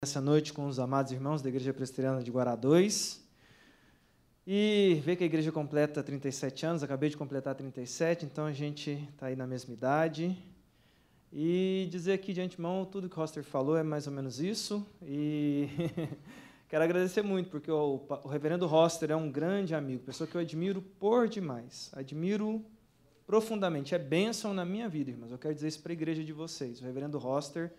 Essa noite com os amados irmãos da Igreja Presbiteriana de Guará 2 e ver que a igreja completa 37 anos, acabei de completar 37, então a gente está aí na mesma idade e dizer aqui de antemão, tudo que o Roster falou é mais ou menos isso e quero agradecer muito, porque o reverendo Roster é um grande amigo, pessoa que eu admiro por demais, admiro profundamente, é bênção na minha vida, irmãos, eu quero dizer isso para a igreja de vocês, o reverendo Roster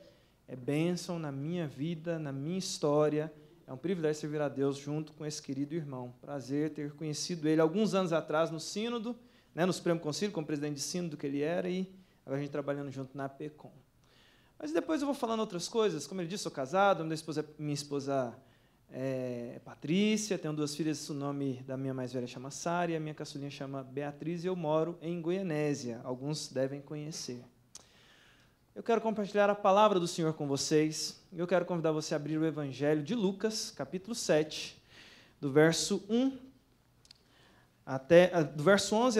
é bênção na minha vida, na minha história. É um privilégio servir a Deus junto com esse querido irmão. Prazer ter conhecido ele alguns anos atrás no Sínodo, no Supremo Concílio, como presidente de Sínodo que ele era, e agora a gente trabalhando junto na PECOM. Mas depois eu vou falando outras coisas. Como ele disse, sou casado, minha esposa é Patrícia, tenho 2 filhas, o nome da minha mais velha chama Sara, e a minha caçulinha chama Beatriz, e eu moro em Goianésia. Alguns devem conhecer. Eu quero compartilhar a palavra do Senhor com vocês. Eu quero convidar você a abrir o Evangelho de Lucas, capítulo 7, do verso 11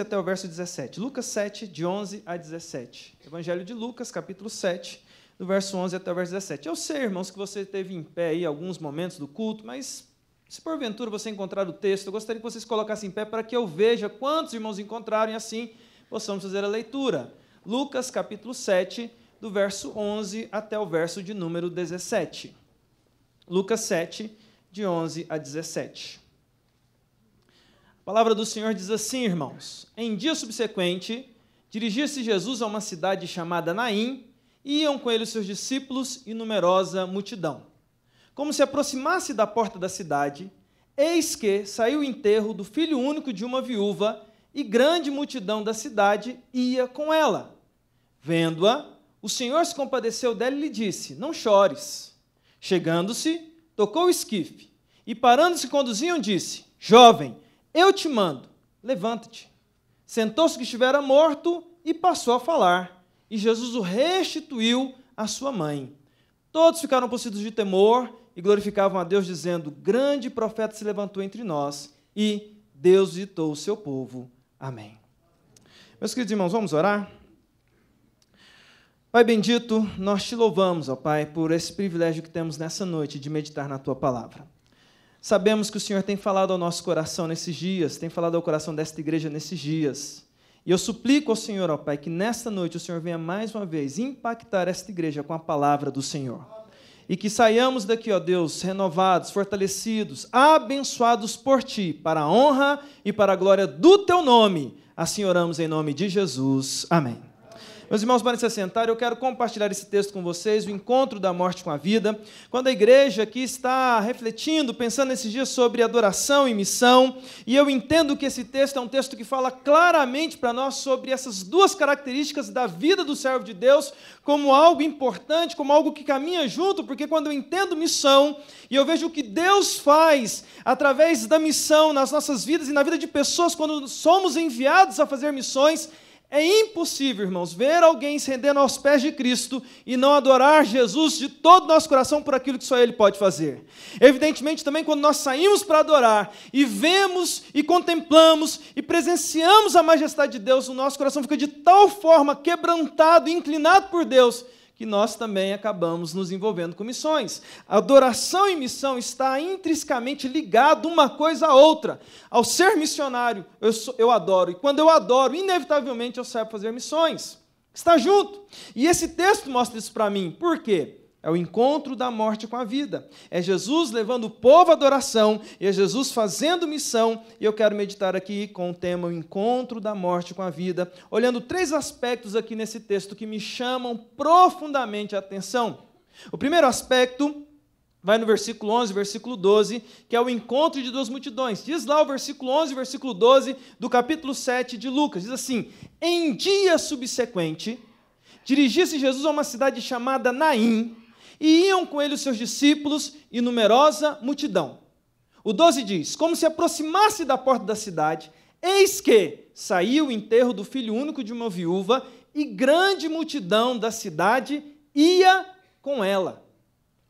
até o verso 17. Lucas 7, de 11 a 17. Evangelho de Lucas, capítulo 7, do verso 11 até o verso 17. Eu sei, irmãos, que você esteve em pé aí alguns momentos do culto, mas se porventura você encontrar o texto, eu gostaria que vocês colocassem em pé para que eu veja quantos irmãos encontraram e assim possamos fazer a leitura. Lucas, capítulo 7, do verso 11 até o verso de número 17. Lucas 7, de 11 a 17. A palavra do Senhor diz assim, irmãos: Em dia subsequente, dirigia-se Jesus a uma cidade chamada Naim, e iam com ele os seus discípulos e numerosa multidão. Como se aproximasse da porta da cidade, eis que saiu o enterro do filho único de uma viúva, e grande multidão da cidade ia com ela. Vendo-a, o Senhor se compadeceu dela e lhe disse: Não chores. Chegando-se, tocou o esquife, e parando-se conduziam, disse: Jovem, eu te mando, levanta-te. Sentou-se que estivera morto e passou a falar, e Jesus o restituiu à sua mãe. Todos ficaram possuídos de temor e glorificavam a Deus, dizendo: Grande profeta se levantou entre nós, e Deus visitou o seu povo. Amém. Meus queridos irmãos, vamos orar? Pai bendito, nós te louvamos, ó Pai, por esse privilégio que temos nessa noite de meditar na Tua Palavra. Sabemos que o Senhor tem falado ao nosso coração nesses dias, tem falado ao coração desta igreja nesses dias. E eu suplico ao Senhor, ó Pai, que nesta noite o Senhor venha mais uma vez impactar esta igreja com a Palavra do Senhor. E que saiamos daqui, ó Deus, renovados, fortalecidos, abençoados por Ti, para a honra e para a glória do Teu nome. Assim oramos em nome de Jesus. Amém. Meus irmãos, podem se assentar, eu quero compartilhar esse texto com vocês, o encontro da morte com a vida, quando a igreja aqui está refletindo, pensando nesses dias sobre adoração e missão, e eu entendo que esse texto é um texto que fala claramente para nós sobre essas duas características da vida do servo de Deus, como algo importante, como algo que caminha junto, porque quando eu entendo missão, e eu vejo o que Deus faz através da missão nas nossas vidas e na vida de pessoas, quando somos enviados a fazer missões, é impossível, irmãos, ver alguém se rendendo aos pés de Cristo e não adorar Jesus de todo o nosso coração por aquilo que só Ele pode fazer. Evidentemente, também, quando nós saímos para adorar e vemos e contemplamos e presenciamos a majestade de Deus, o nosso coração fica de tal forma quebrantado e inclinado por Deus, que nós também acabamos nos envolvendo com missões. A adoração e missão está intrinsecamente ligado uma coisa à outra. Ao ser missionário, eu adoro, e quando eu adoro, inevitavelmente eu saio para fazer missões. Está junto. E esse texto mostra isso para mim. Por quê? É o encontro da morte com a vida. É Jesus levando o povo à adoração, e é Jesus fazendo missão, e eu quero meditar aqui com o tema o encontro da morte com a vida, olhando 3 aspectos aqui nesse texto que me chamam profundamente a atenção. O primeiro aspecto vai no versículo 11, versículo 12, que é o encontro de 2 multidões. Diz lá o versículo 11 e versículo 12 do capítulo 7 de Lucas, diz assim: Em dia subsequente, dirigia-se Jesus a uma cidade chamada Naim, e iam com ele os seus discípulos e numerosa multidão. O 12 diz: Como se aproximasse da porta da cidade, eis que saiu o enterro do filho único de uma viúva, e grande multidão da cidade ia com ela.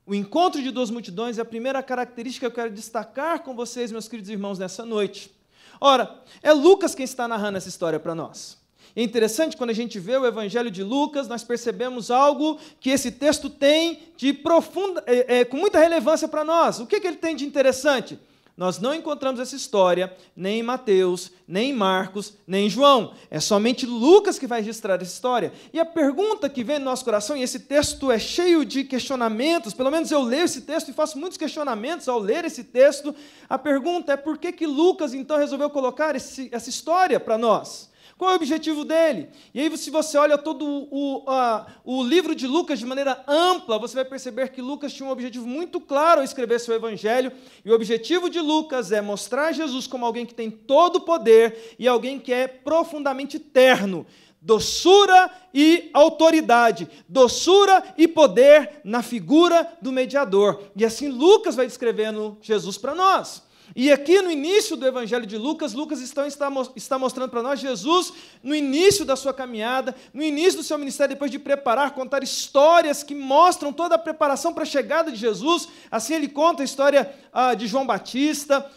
O encontro de 2 multidões é a primeira característica que eu quero destacar com vocês, meus queridos irmãos, nessa noite. Ora, é Lucas quem está narrando essa história para nós. É interessante, quando a gente vê o Evangelho de Lucas, nós percebemos algo que esse texto tem de profunda, com muita relevância para nós. O que ele tem de interessante? Nós não encontramos essa história nem em Mateus, nem em Marcos, nem em João. É somente Lucas que vai registrar essa história. E a pergunta que vem no nosso coração, e esse texto é cheio de questionamentos, pelo menos eu leio esse texto e faço muitos questionamentos ao ler esse texto, a pergunta é por que Lucas então resolveu colocar essa história para nós? Qual é o objetivo dele? E aí, se você olha todo o livro de Lucas de maneira ampla, você vai perceber que Lucas tinha um objetivo muito claro ao escrever seu evangelho, e o objetivo de Lucas é mostrar Jesus como alguém que tem todo o poder e alguém que é profundamente terno. Doçura e autoridade, doçura e poder na figura do mediador. E assim Lucas vai descrevendo Jesus para nós. E aqui no início do Evangelho de Lucas, Lucas está mostrando para nós Jesus no início da sua caminhada, no início do seu ministério, depois de preparar, contar histórias que mostram toda a preparação para a chegada de Jesus. Assim ele conta a história de João Batista,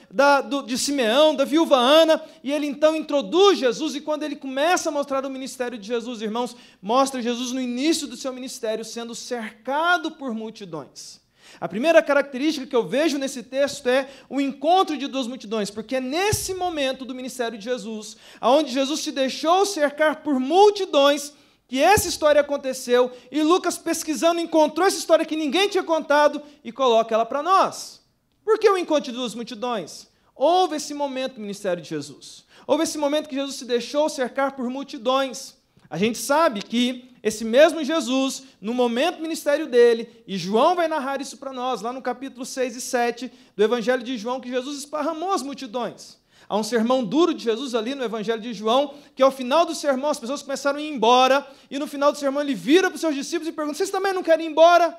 de Simeão, da viúva Ana, e ele então introduz Jesus, e quando ele começa a mostrar o ministério de Jesus, irmãos, mostra Jesus no início do seu ministério, sendo cercado por multidões. A primeira característica que eu vejo nesse texto é o encontro de duas multidões, porque é nesse momento do ministério de Jesus, onde Jesus se deixou cercar por multidões, que essa história aconteceu, e Lucas, pesquisando, encontrou essa história que ninguém tinha contado e coloca ela para nós. Por que o encontro de duas multidões? Houve esse momento no ministério de Jesus. Houve esse momento que Jesus se deixou cercar por multidões. A gente sabe que esse mesmo Jesus, no momento do ministério dele, e João vai narrar isso para nós, lá no capítulo 6 e 7 do Evangelho de João, que Jesus esparramou as multidões. Há um sermão duro de Jesus ali no Evangelho de João, que ao final do sermão as pessoas começaram a ir embora, e no final do sermão ele vira para os seus discípulos e pergunta: vocês também não querem ir embora?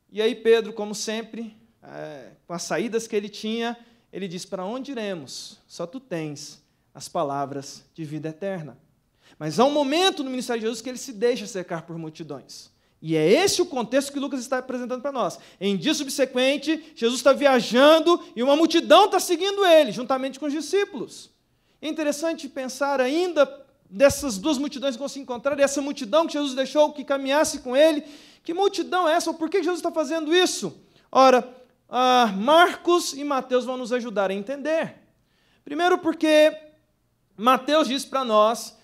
E aí Pedro, como sempre, com as saídas que ele tinha, ele diz: para onde iremos? Só tu tens as palavras de vida eterna. Mas há um momento no ministério de Jesus que ele se deixa cercar por multidões. E é esse o contexto que Lucas está apresentando para nós. Em dia subsequente, Jesus está viajando e uma multidão está seguindo ele, juntamente com os discípulos. É interessante pensar ainda dessas duas multidões que vão se encontrar, e essa multidão que Jesus deixou que caminhasse com ele. Que multidão é essa? Ou por que Jesus está fazendo isso? Ora, Marcos e Mateus vão nos ajudar a entender. Primeiro porque Mateus diz para nós,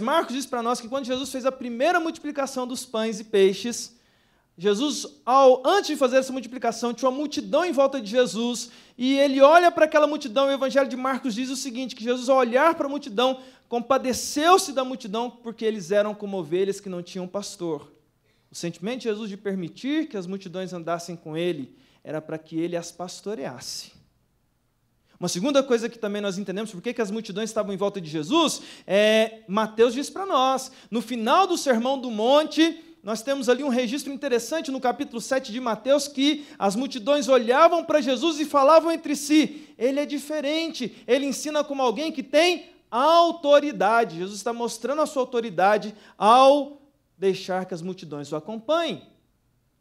Marcos diz para nós que quando Jesus fez a primeira multiplicação dos pães e peixes, Jesus, antes de fazer essa multiplicação, tinha uma multidão em volta de Jesus, e ele olha para aquela multidão, e o Evangelho de Marcos diz o seguinte, que Jesus, ao olhar para a multidão, compadeceu-se da multidão, porque eles eram como ovelhas que não tinham pastor. O sentimento de Jesus de permitir que as multidões andassem com ele, era para que ele as pastoreasse. Uma segunda coisa que também nós entendemos por que as multidões estavam em volta de Jesus, Mateus diz para nós, no final do Sermão do Monte, nós temos ali um registro interessante no capítulo 7 de Mateus, que as multidões olhavam para Jesus e falavam entre si: ele é diferente, ele ensina como alguém que tem autoridade. Jesus está mostrando a sua autoridade ao deixar que as multidões o acompanhem.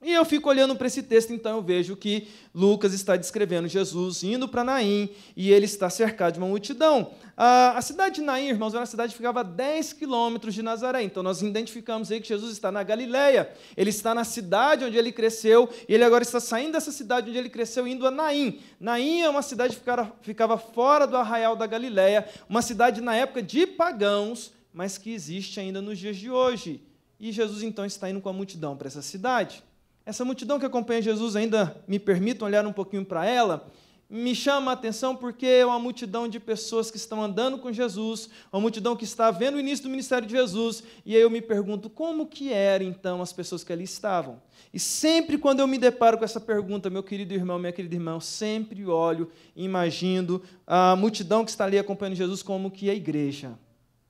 E eu fico olhando para esse texto, então eu vejo que Lucas está descrevendo Jesus indo para Naim, e ele está cercado de uma multidão. A cidade de Naim, irmãos, era uma cidade que ficava a 10 quilômetros de Nazaré, então nós identificamos aí que Jesus está na Galileia, ele está na cidade onde ele cresceu, e ele agora está saindo dessa cidade onde ele cresceu, indo a Naim. Naim é uma cidade que ficava fora do arraial da Galileia, uma cidade na época de pagãos, mas que existe ainda nos dias de hoje. E Jesus então está indo com a multidão para essa cidade. Essa multidão que acompanha Jesus, ainda me permitam olhar um pouquinho para ela, me chama a atenção porque é uma multidão de pessoas que estão andando com Jesus, uma multidão que está vendo o início do ministério de Jesus, e aí eu me pergunto como que eram então as pessoas que ali estavam. E sempre quando eu me deparo com essa pergunta, meu querido irmão, minha querida irmã, eu sempre olho e imagino a multidão que está ali acompanhando Jesus como que é a igreja,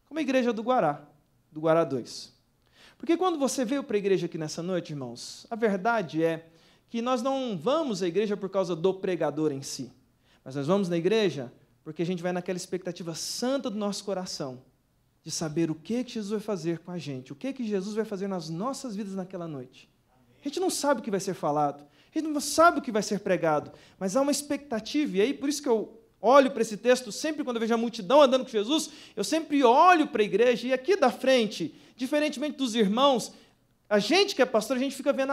como a igreja do Guará 2. Porque quando você veio para a igreja aqui nessa noite, irmãos, a verdade é que nós não vamos à igreja por causa do pregador em si, mas nós vamos na igreja porque a gente vai naquela expectativa santa do nosso coração, de saber o que Jesus vai fazer com a gente, o que Jesus vai fazer nas nossas vidas naquela noite. A gente não sabe o que vai ser falado, a gente não sabe o que vai ser pregado, mas há uma expectativa, e aí por isso que eu olho para esse texto, sempre quando eu vejo a multidão andando com Jesus, eu sempre olho para a igreja, e aqui da frente, diferentemente dos irmãos, a gente que é pastor, a gente fica vendo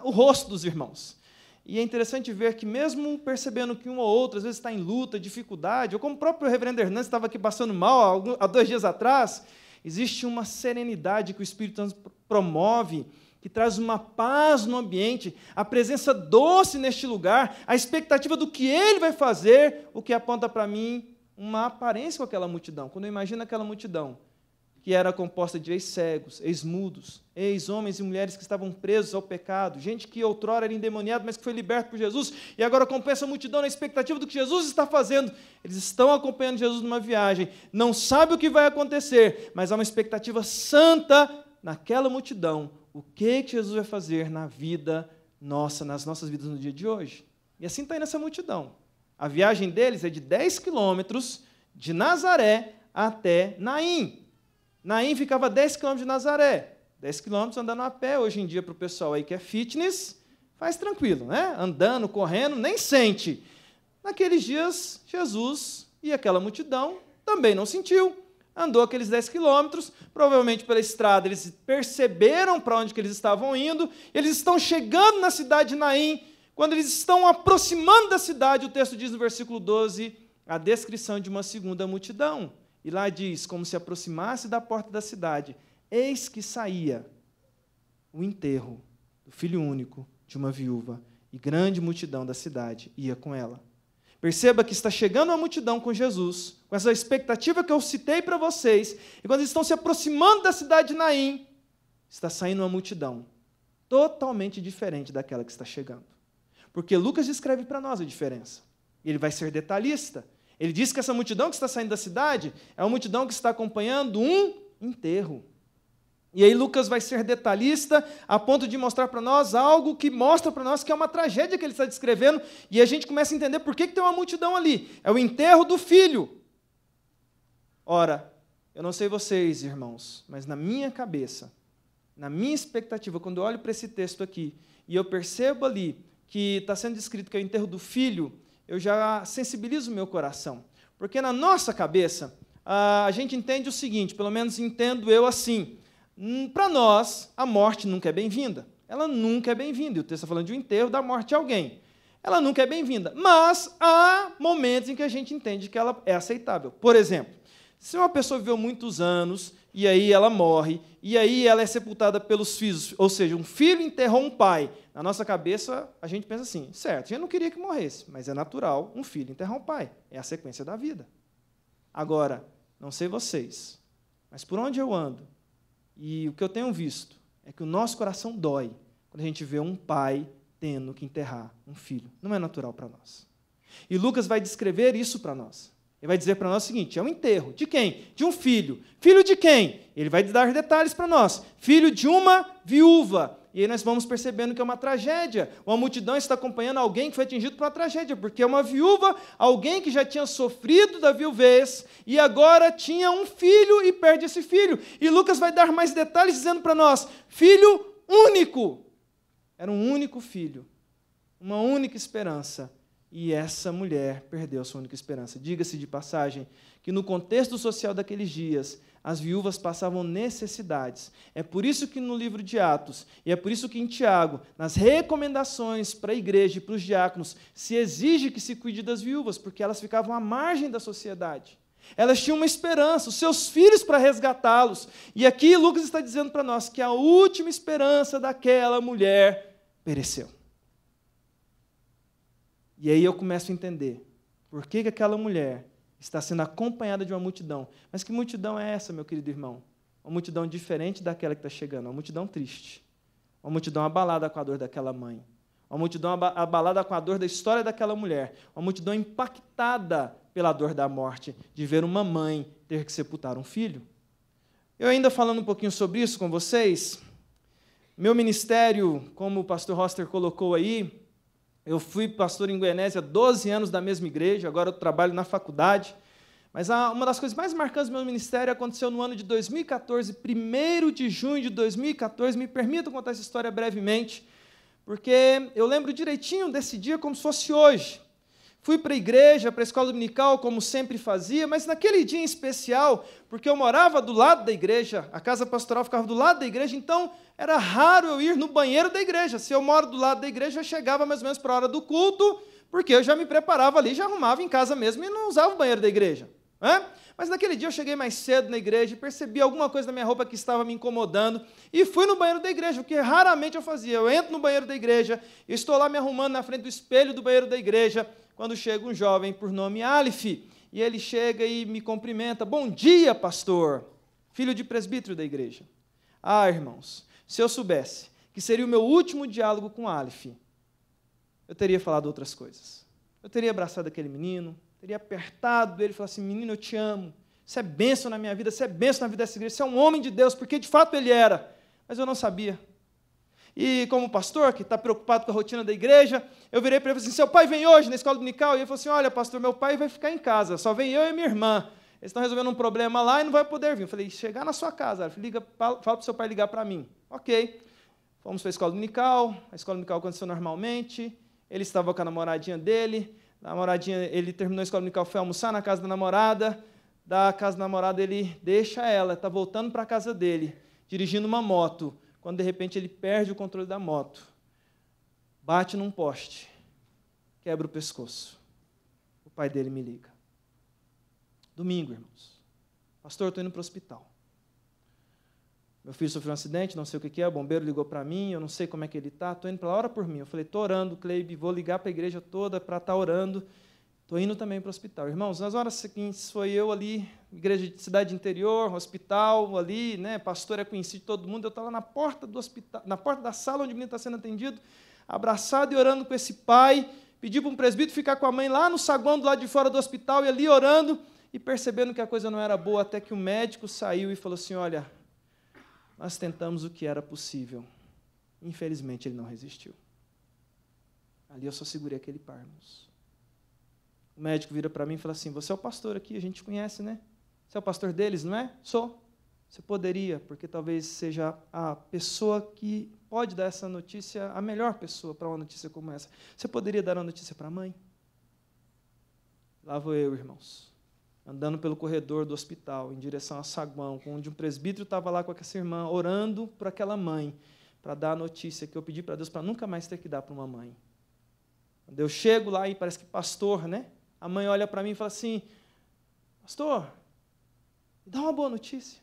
o rosto dos irmãos. E é interessante ver que, mesmo percebendo que um ou outro, às vezes, está em luta, dificuldade, ou como o próprio reverendo Hernandes estava aqui passando mal há 2 dias atrás, existe uma serenidade que o Espírito Santo promove, que traz uma paz no ambiente, a presença doce neste lugar, a expectativa do que Ele vai fazer, o que aponta para mim uma aparência com aquela multidão. Quando eu imagino aquela multidão, que era composta de ex-cegos, ex-mudos, ex-homens e mulheres que estavam presos ao pecado, gente que outrora era endemoniado, mas que foi liberto por Jesus, e agora acompanha essa multidão na expectativa do que Jesus está fazendo. Eles estão acompanhando Jesus numa viagem, não sabem o que vai acontecer, mas há uma expectativa santa naquela multidão. O que Jesus vai fazer na vida nossa, nas nossas vidas no dia de hoje? E assim está aí nessa multidão. A viagem deles é de 10 quilômetros, de Nazaré até Naim. Naim ficava a 10 quilômetros de Nazaré. 10 quilômetros andando a pé. Hoje em dia, para o pessoal aí que é fitness, faz tranquilo, né? Andando, correndo, nem sente. Naqueles dias, Jesus e aquela multidão também não sentiu. Andou aqueles 10 quilômetros, provavelmente pela estrada, eles perceberam para onde que eles estavam indo, eles estão chegando na cidade de Naim. Quando eles estão aproximando da cidade, o texto diz no versículo 12, a descrição de uma segunda multidão. E lá diz, como se aproximasse da porta da cidade, eis que saía o enterro do filho único de uma viúva, e grande multidão da cidade ia com ela. Perceba que está chegando uma multidão com Jesus, com essa expectativa que eu citei para vocês, e quando eles estão se aproximando da cidade de Naim, está saindo uma multidão totalmente diferente daquela que está chegando. Porque Lucas descreve para nós a diferença. Ele vai ser detalhista. Ele diz que essa multidão que está saindo da cidade é uma multidão que está acompanhando um enterro. E aí Lucas vai ser detalhista a ponto de mostrar para nós algo que mostra para nós que é uma tragédia que ele está descrevendo, e a gente começa a entender por que tem uma multidão ali. É o enterro do filho. Ora, eu não sei vocês, irmãos, mas na minha cabeça, na minha expectativa, quando eu olho para esse texto aqui, e eu percebo ali que está sendo descrito que é o enterro do filho, eu já sensibilizo o meu coração. Porque na nossa cabeça, a gente entende o seguinte, pelo menos entendo eu assim, para nós, a morte nunca é bem-vinda. Ela nunca é bem-vinda. E o texto está falando de um enterro da morte de alguém. Ela nunca é bem-vinda. Mas há momentos em que a gente entende que ela é aceitável. Por exemplo, se uma pessoa viveu muitos anos, e aí ela morre, e aí ela é sepultada pelos filhos, ou seja, um filho enterrou um pai. Na nossa cabeça, a gente pensa assim, certo, a gente não queria que morresse, mas é natural um filho enterrar um pai. É a sequência da vida. Agora, não sei vocês, mas por onde eu ando, e o que eu tenho visto, é que o nosso coração dói quando a gente vê um pai tendo que enterrar um filho. Não é natural para nós. E Lucas vai descrever isso para nós. Ele vai dizer para nós o seguinte, é um enterro. De quem? De um filho. Filho de quem? Ele vai dar detalhes para nós. Filho de uma viúva. E aí nós vamos percebendo que é uma tragédia. Uma multidão está acompanhando alguém que foi atingido por uma tragédia, porque é uma viúva, alguém que já tinha sofrido da viuvez, e agora tinha um filho e perde esse filho. E Lucas vai dar mais detalhes dizendo para nós, filho único. Era um único filho, uma única esperança. E essa mulher perdeu a sua única esperança. Diga-se de passagem que no contexto social daqueles dias, as viúvas passavam necessidades. É por isso que no livro de Atos, e é por isso que em Tiago, nas recomendações para a igreja e para os diáconos, se exige que se cuide das viúvas, porque elas ficavam à margem da sociedade. Elas tinham uma esperança, os seus filhos para resgatá-los. E aqui Lucas está dizendo para nós que a última esperança daquela mulher pereceu. E aí eu começo a entender por que aquela mulher está sendo acompanhada de uma multidão. Mas que multidão é essa, meu querido irmão? Uma multidão diferente daquela que está chegando, uma multidão triste, uma multidão abalada com a dor daquela mãe, uma multidão abalada com a dor da história daquela mulher, uma multidão impactada pela dor da morte, de ver uma mãe ter que sepultar um filho. Eu ainda falando um pouquinho sobre isso com vocês, meu ministério, como o pastor Roster colocou aí, eu fui pastor em Goianésia 12 anos da mesma igreja, agora eu trabalho na faculdade. Mas uma das coisas mais marcantes do meu ministério aconteceu no ano de 2014, 1º de junho de 2014. Me permitam contar essa história brevemente, porque eu lembro direitinho desse dia como se fosse hoje. Fui para a igreja, para a escola dominical, como sempre fazia, mas naquele dia em especial, porque eu morava do lado da igreja, a casa pastoral ficava do lado da igreja, então era raro eu ir no banheiro da igreja. Se eu moro do lado da igreja, eu chegava mais ou menos para a hora do culto, porque eu já me preparava ali, já arrumava em casa mesmo e não usava o banheiro da igreja. Né? Mas naquele dia eu cheguei mais cedo na igreja, percebi alguma coisa na minha roupa que estava me incomodando e fui no banheiro da igreja, o que raramente eu fazia. Eu entro no banheiro da igreja, estou lá me arrumando na frente do espelho do banheiro da igreja, quando chega um jovem por nome Aleph, e ele chega e me cumprimenta: bom dia, pastor, filho de presbítero da igreja. Ah, irmãos, se eu soubesse que seria o meu último diálogo com Aleph, eu teria falado outras coisas. Eu teria abraçado aquele menino, teria apertado ele e falado assim: menino, eu te amo, você é bênção na minha vida, você é bênção na vida dessa igreja, você é um homem de Deus, porque de fato ele era, mas eu não sabia. E como pastor, que está preocupado com a rotina da igreja, eu virei para ele e falei assim: seu pai vem hoje na escola dominical? E ele falou assim: olha, pastor, meu pai vai ficar em casa, só vem eu e minha irmã. Eles estão resolvendo um problema lá e não vai poder vir. Eu falei: chegar na sua casa, fala para o seu pai ligar para mim. Ok. Fomos para a escola dominical aconteceu normalmente, ele estava com a namoradinha dele, ele terminou a escola dominical, foi almoçar na casa da namorada, da casa da namorada ele deixa ela, está voltando para a casa dele, dirigindo uma moto, quando de repente ele perde o controle da moto, bate num poste, quebra o pescoço. O pai dele me liga. Domingo, irmãos. Pastor, estou indo para o hospital. Meu filho sofreu um acidente, não sei o que é, o bombeiro ligou para mim, eu não sei como é que ele está, estou indo para lá, ora por mim. Eu falei: estou orando, Cleibe, vou ligar para a igreja toda para estar orando, estou indo também para o hospital. Irmãos, nas horas seguintes foi eu ali, igreja de cidade interior, hospital ali, né, pastor é conhecido de todo mundo, eu estava na porta do hospital, na porta da sala onde o menino está sendo atendido, abraçado e orando com esse pai, pedi para um presbítero ficar com a mãe lá no saguão do lado de fora do hospital, e ali orando, e percebendo que a coisa não era boa, até que o médico saiu e falou assim: olha, nós tentamos o que era possível. Infelizmente, ele não resistiu. Ali eu só segurei aquele par, irmãos. O médico vira para mim e fala assim: você é o pastor aqui, a gente conhece, né? Você é o pastor deles, não é? Sou. Você poderia, porque talvez seja a pessoa que pode dar essa notícia, a melhor pessoa para uma notícia como essa. Você poderia dar uma notícia para a mãe? Lá vou eu, irmãos, andando pelo corredor do hospital, em direção a saguão, onde um presbítero estava lá com essa irmã, orando por aquela mãe, para dar a notícia que eu pedi para Deus para nunca mais ter que dar para uma mãe. Quando eu chego lá e parece que pastor, né? A mãe olha para mim e fala assim: pastor, me dá uma boa notícia.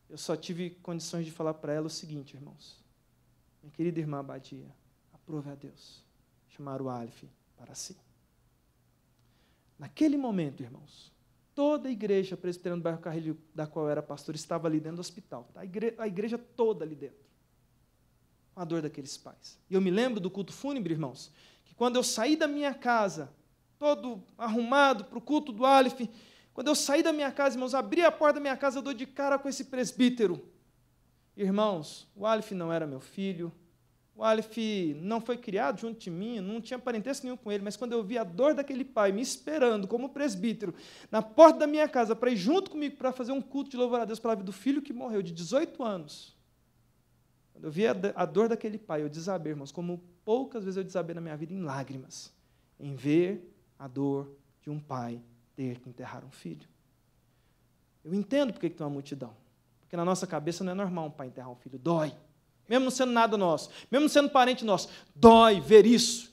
Eu só tive condições de falar para ela o seguinte, irmãos: minha querida irmã Abadia, aprove a Deus chamar o Aleph para si. Naquele momento, irmãos, toda a igreja presbiteriana do bairro Carrilho, da qual eu era pastor, estava ali dentro do hospital. A igreja toda ali dentro, com a dor daqueles pais. E eu me lembro do culto fúnebre, irmãos, que quando eu saí da minha casa, todo arrumado para o culto do Aleph, quando eu saí da minha casa, irmãos, abri a porta da minha casa, eu dou de cara com esse presbítero. Irmãos, o Aleph não era meu filho, o Aleph não foi criado junto de mim, não tinha parentesco nenhum com ele, mas quando eu vi a dor daquele pai me esperando como presbítero na porta da minha casa para ir junto comigo para fazer um culto de louvor a Deus pela vida do filho que morreu de 18 anos, quando eu vi a dor daquele pai, eu desabei, irmãos, como poucas vezes eu desabei na minha vida em lágrimas, em ver a dor de um pai ter que enterrar um filho. Eu entendo porque tem uma multidão, porque na nossa cabeça não é normal um pai enterrar um filho, dói. Mesmo não sendo nada nosso, mesmo não sendo parente nosso, dói ver isso.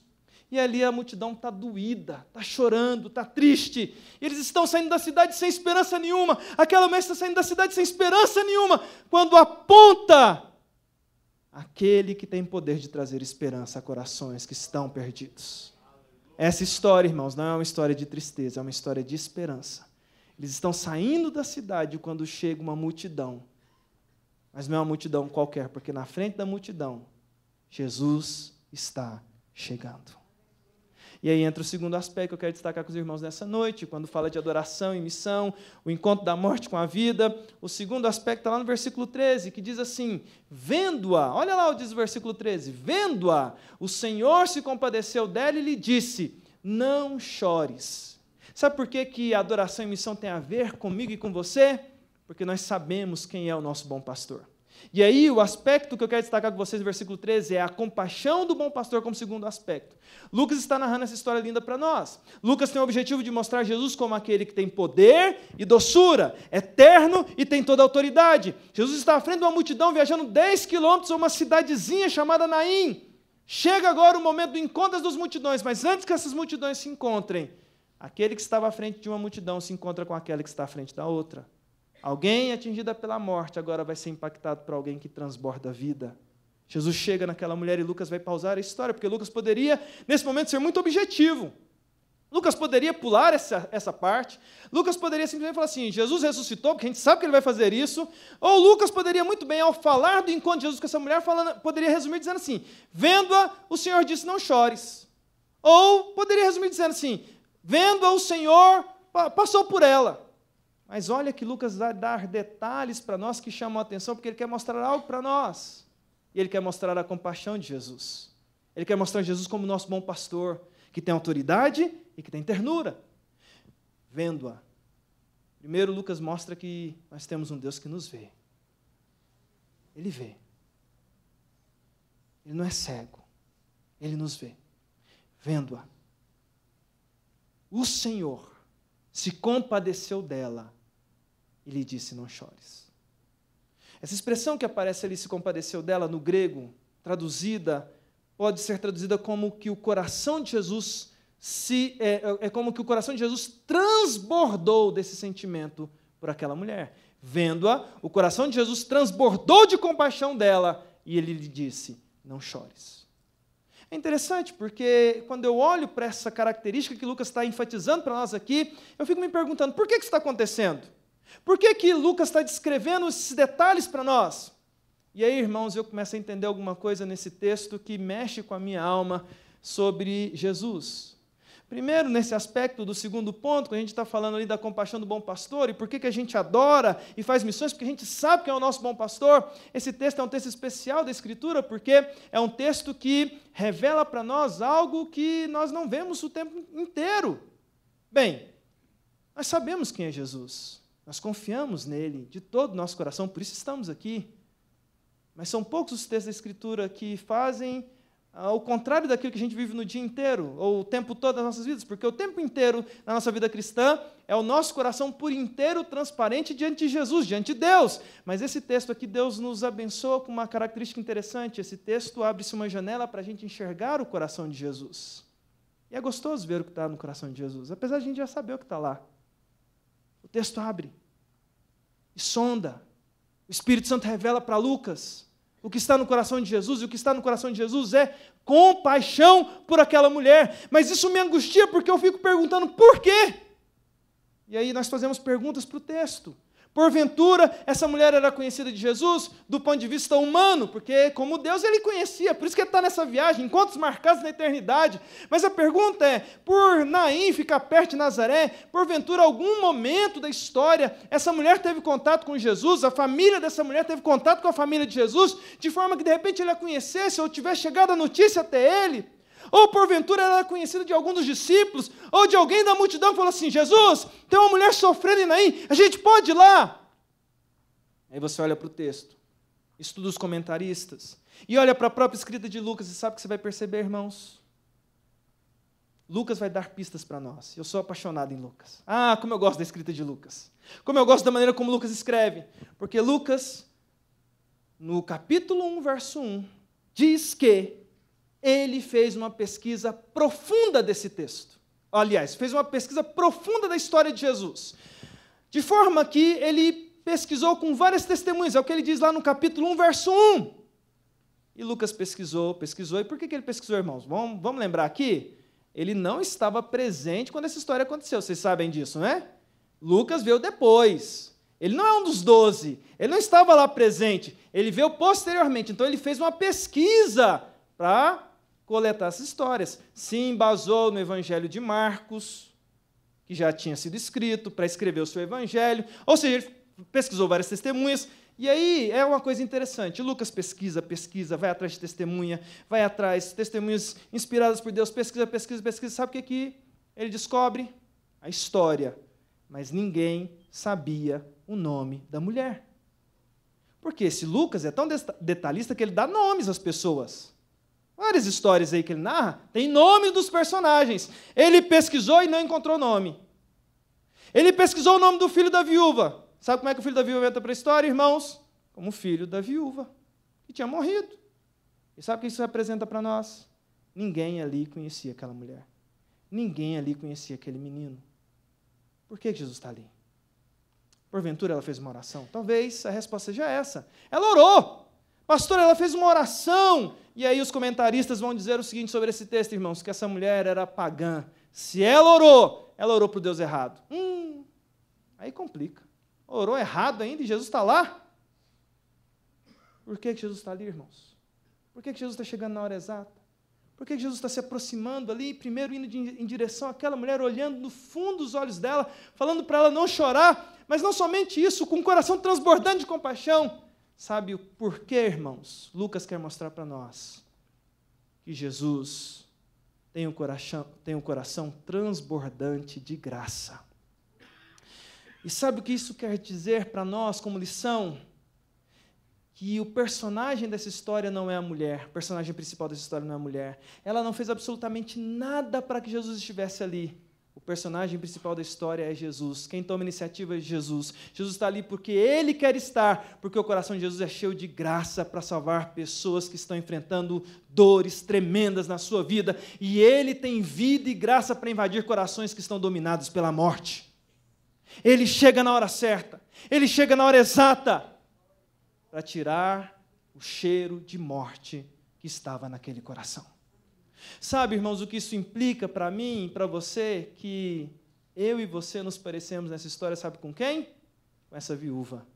E ali a multidão está doída, está chorando, está triste. E eles estão saindo da cidade sem esperança nenhuma. Aquela mãe está saindo da cidade sem esperança nenhuma, quando aponta aquele que tem poder de trazer esperança a corações que estão perdidos. Essa história, irmãos, não é uma história de tristeza, é uma história de esperança. Eles estão saindo da cidade quando chega uma multidão. Mas não é uma multidão qualquer, porque na frente da multidão, Jesus está chegando. E aí entra o segundo aspecto que eu quero destacar com os irmãos nessa noite, quando fala de adoração e missão, o encontro da morte com a vida. O segundo aspecto está lá no versículo 13, que diz assim: vendo-a, olha lá o diz o versículo 13, vendo-a, o Senhor se compadeceu dela e lhe disse: não chores. Sabe por que a adoração e missão tem a ver comigo e com você? Porque nós sabemos quem é o nosso bom pastor. E aí, o aspecto que eu quero destacar com vocês no versículo 13 é a compaixão do bom pastor como segundo aspecto. Lucas está narrando essa história linda para nós. Lucas tem o objetivo de mostrar Jesus como aquele que tem poder e doçura, eterno e tem toda a autoridade. Jesus está à frente de uma multidão viajando 10 quilômetros a uma cidadezinha chamada Naim. Chega agora o momento do encontro das multidões, mas antes que essas multidões se encontrem, aquele que estava à frente de uma multidão se encontra com aquele que está à frente da outra. Alguém atingida pela morte agora vai ser impactado por alguém que transborda a vida. Jesus chega naquela mulher e Lucas vai pausar a história, porque Lucas poderia, nesse momento, ser muito objetivo. Lucas poderia pular essa parte. Lucas poderia simplesmente falar assim, Jesus ressuscitou, porque a gente sabe que ele vai fazer isso. Ou Lucas poderia muito bem, ao falar do encontro de Jesus com essa mulher, poderia resumir dizendo assim, vendo-a, o Senhor disse, não chores. Ou poderia resumir dizendo assim, vendo-a, o Senhor passou por ela. Mas olha que Lucas vai dar detalhes para nós que chamam a atenção, porque ele quer mostrar algo para nós. E ele quer mostrar a compaixão de Jesus. Ele quer mostrar Jesus como nosso bom pastor, que tem autoridade e que tem ternura. Vendo-a. Primeiro, Lucas mostra que nós temos um Deus que nos vê. Ele vê. Ele não é cego. Ele nos vê. Vendo-a. O Senhor se compadeceu dela e lhe disse, não chores. Essa expressão que aparece ali, se compadeceu dela, no grego, pode ser traduzida como que o coração de Jesus como que o coração de Jesus transbordou desse sentimento por aquela mulher. Vendo-a, o coração de Jesus transbordou de compaixão dela e ele lhe disse, não chores. É interessante, porque quando eu olho para essa característica que Lucas está enfatizando para nós aqui, eu fico me perguntando, por que isso está acontecendo? Por que Lucas está descrevendo esses detalhes para nós? E aí, irmãos, eu começo a entender alguma coisa nesse texto que mexe com a minha alma sobre Jesus. Primeiro, nesse aspecto do segundo ponto, quando a gente está falando ali da compaixão do bom pastor, e por que a gente adora e faz missões, porque a gente sabe que é o nosso bom pastor, esse texto é um texto especial da Escritura, porque é um texto que revela para nós algo que nós não vemos o tempo inteiro. Bem, nós sabemos quem é Jesus, nós confiamos nele de todo o nosso coração, por isso estamos aqui. Mas são poucos os textos da Escritura que fazem ao contrário daquilo que a gente vive no dia inteiro, ou o tempo todo das nossas vidas, porque o tempo inteiro na nossa vida cristã é o nosso coração por inteiro transparente diante de Jesus, diante de Deus. Mas esse texto aqui, Deus nos abençoa com uma característica interessante. Esse texto abre-se uma janela para a gente enxergar o coração de Jesus. E é gostoso ver o que está no coração de Jesus, apesar de a gente já saber o que está lá. O texto abre e sonda. O Espírito Santo revela para Lucas o que está no coração de Jesus, e o que está no coração de Jesus é compaixão por aquela mulher. Mas isso me angustia, porque eu fico perguntando por quê? E aí nós fazemos perguntas para o texto. Porventura, essa mulher era conhecida de Jesus do ponto de vista humano, porque como Deus ele conhecia, por isso que ele está nessa viagem, encontros marcados na eternidade. Mas a pergunta é, por Naim ficar perto de Nazaré, porventura, algum momento da história, essa mulher teve contato com Jesus, a família dessa mulher teve contato com a família de Jesus, de forma que de repente ele a conhecesse, ou tivesse chegado a notícia até ele? Ou porventura ela era conhecida de algum dos discípulos, ou de alguém da multidão que falou assim, Jesus, tem uma mulher sofrendo em Naim, a gente pode ir lá? Aí você olha para o texto, estuda os comentaristas, e olha para a própria escrita de Lucas, e sabe o que você vai perceber, irmãos? Lucas vai dar pistas para nós. Eu sou apaixonado em Lucas. Ah, como eu gosto da escrita de Lucas. Como eu gosto da maneira como Lucas escreve. Porque Lucas, no capítulo 1, verso 1, diz que ele fez uma pesquisa profunda desse texto. Aliás, fez uma pesquisa profunda da história de Jesus. De forma que ele pesquisou com várias testemunhas. É o que ele diz lá no capítulo 1, verso 1. E Lucas pesquisou. E por que ele pesquisou, irmãos? Vamos lembrar aqui? Ele não estava presente quando essa história aconteceu. Vocês sabem disso, né? Lucas veio depois. Ele não é um dos 12. Ele não estava lá presente. Ele veio posteriormente. Então, ele fez uma pesquisa para coletar essas histórias. Se embasou no Evangelho de Marcos, que já tinha sido escrito, para escrever o seu Evangelho. Ou seja, ele pesquisou várias testemunhas. E aí é uma coisa interessante. Lucas pesquisa, vai atrás de testemunha, vai atrás de testemunhas inspiradas por Deus, pesquisa. Sabe o que ele descobre? A história. Mas ninguém sabia o nome da mulher. Porque esse Lucas é tão detalhista que ele dá nomes às pessoas. Várias histórias aí que ele narra, tem nome dos personagens. Ele pesquisou e não encontrou nome. Ele pesquisou o nome do filho da viúva. Sabe como é que o filho da viúva entra para a história, irmãos? Como filho da viúva, que tinha morrido. E sabe o que isso representa para nós? Ninguém ali conhecia aquela mulher. Ninguém ali conhecia aquele menino. Por que Jesus está ali? Porventura ela fez uma oração? Talvez a resposta seja essa. Ela orou. Pastor, ela fez uma oração. E aí os comentaristas vão dizer o seguinte sobre esse texto, irmãos, que essa mulher era pagã. Se ela orou para o Deus errado. Aí complica. Orou errado ainda e Jesus está lá? Por que Jesus está ali, irmãos? Por que Jesus está chegando na hora exata? Por que Jesus está se aproximando ali, primeiro indo em direção àquela mulher, olhando no fundo dos olhos dela, falando para ela não chorar, mas não somente isso, com o coração transbordando de compaixão. Sabe o porquê, irmãos? Lucas quer mostrar para nós que Jesus tem um coração transbordante de graça. E sabe o que isso quer dizer para nós como lição? Que o personagem dessa história não é a mulher, o personagem principal dessa história não é a mulher. Ela não fez absolutamente nada para que Jesus estivesse ali. O personagem principal da história é Jesus. Quem toma iniciativa é Jesus. Jesus está ali porque Ele quer estar, porque o coração de Jesus é cheio de graça para salvar pessoas que estão enfrentando dores tremendas na sua vida. E Ele tem vida e graça para invadir corações que estão dominados pela morte. Ele chega na hora certa. Ele chega na hora exata para tirar o cheiro de morte que estava naquele coração. Sabe, irmãos, o que isso implica para mim e para você? Que eu e você nos parecemos nessa história, sabe com quem? Com essa viúva.